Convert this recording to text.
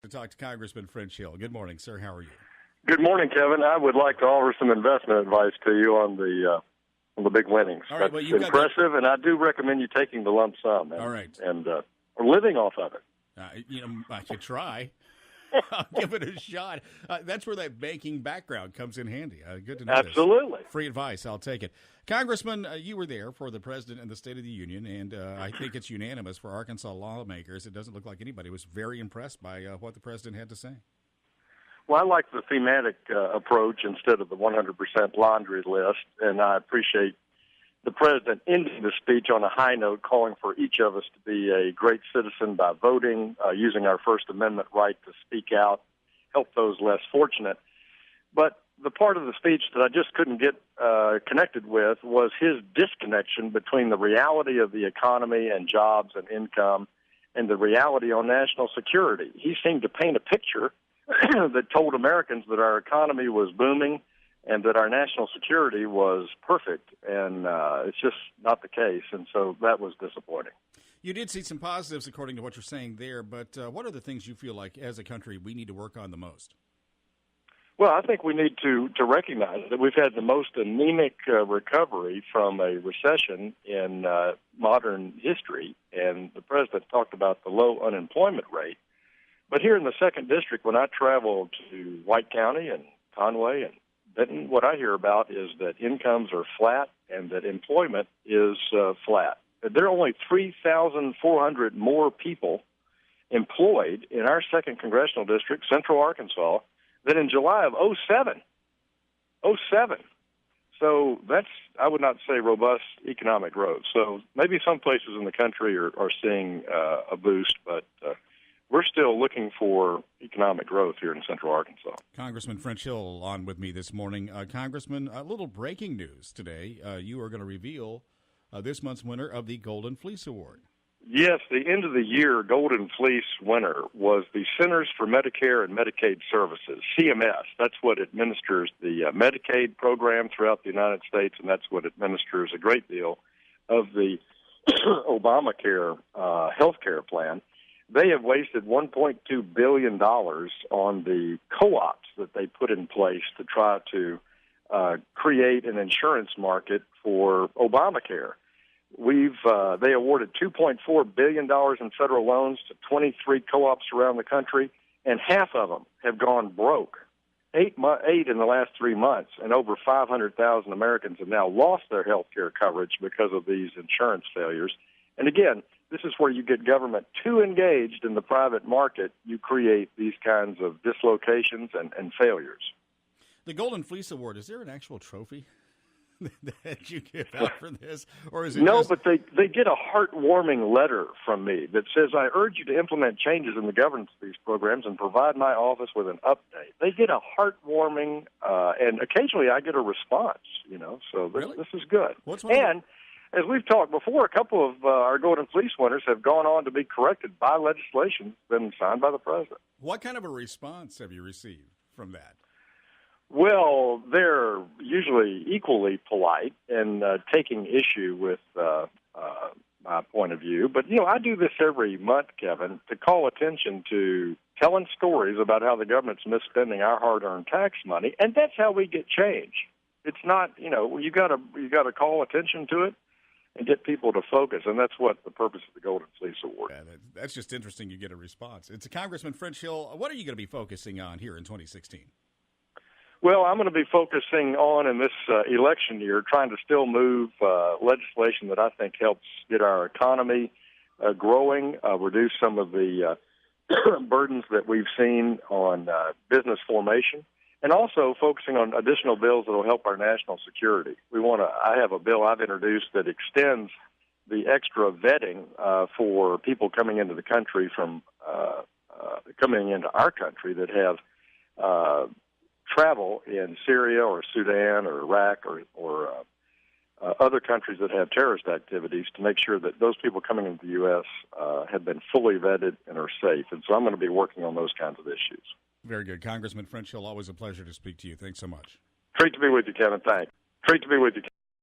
To talk to Congressman French Hill. Good morning, sir. How are you? Good morning, Kevin. I would like to offer some investment advice to you on the big winnings. All right, That's well, impressive, and I do recommend you taking the lump sum. All right. And living off of it. I could try. I'll give it a shot. That's where that banking background comes in handy. Good to know. Absolutely. This. Free advice. I'll take it. Congressman, you were there for the President and the State of the Union, and I think it's unanimous for Arkansas lawmakers. It doesn't look like anybody was very impressed by what the President had to say. Well, I like the thematic approach instead of the 100% laundry list, and I appreciate the President ending the speech on a high note, calling for each of us to be a great citizen by voting, using our First Amendment right to speak out, help those less fortunate. But the part of the speech that I just couldn't get connected with was his disconnection between the reality of the economy and jobs and income and the reality on national security. He seemed to paint a picture that told Americans that our economy was booming and that our national security was perfect, and it's just not the case, and so that was disappointing. You did see some positives, according to what you're saying there, but what are the things you feel like, as a country, we need to work on the most? Well, I think we need to recognize that we've had the most anemic recovery from a recession in modern history, and the President talked about the low unemployment rate. But here in the 2nd District, when I travel to White County and Conway and Benton, what I hear about is that incomes are flat and that employment is flat. There are only 3,400 more people employed in our 2nd Congressional District, Central Arkansas, than in July of 2007. 2007. So that's, I would not say, robust economic growth. So maybe some places in the country are seeing a boost, but we're still looking for economic growth here in Central Arkansas. Congressman French Hill on with me this morning. Congressman, a little breaking news today. You are going to reveal this month's winner of the Golden Fleece Award. Yes, the end of the year Golden Fleece winner was the Centers for Medicare and Medicaid Services, CMS. That's what administers the Medicaid program throughout the United States, and that's what administers a great deal of the Obamacare health care plan. They have wasted $1.2 billion on the co-ops that they put in place to try to create an insurance market for Obamacare. They awarded $2.4 billion in federal loans to 23 co-ops around the country, and half of them have gone broke. Eight in the last 3 months, and over 500,000 Americans have now lost their health care coverage because of these insurance failures. And again, this is where you get government too engaged in the private market. You create these kinds of dislocations and failures. The Golden Fleece Award, is there an actual trophy that you give out for this? Or is it No, just... but they get a heartwarming letter from me that says, I urge you to implement changes in the governance of these programs and provide my office with an update. They get a heartwarming, and occasionally I get a response, so Really? This is good. And as we've talked before, a couple of our Golden Fleece winners have gone on to be corrected by legislation that's been signed by the President. What kind of a response have you received from that? Well, they're usually equally polite and taking issue with my point of view. But, I do this every month, Kevin, to call attention to telling stories about how the government's misspending our hard-earned tax money, and that's how we get change. It's not, you got to call attention to it and get people to focus, and that's what the purpose of the Golden Fleece Award. Yeah, that's just interesting you get a response. It's Congressman French Hill. What are you going to be focusing on here in 2016? Well, I'm going to be focusing on, in this election year, trying to still move legislation that I think helps get our economy growing, reduce some of the burdens that we've seen on business formation, and also focusing on additional bills that will help our national security. I have a bill I've introduced that extends the extra vetting for people coming into the country coming into our country that have travel in Syria or Sudan or Iraq or other countries that have terrorist activities, to make sure that those people coming into the U.S. Have been fully vetted and are safe. And so I'm going to be working on those kinds of issues. Very good. Congressman French Hill, always a pleasure to speak to you. Thanks so much. Great to be with you, Kevin. Thanks. Great to be with you.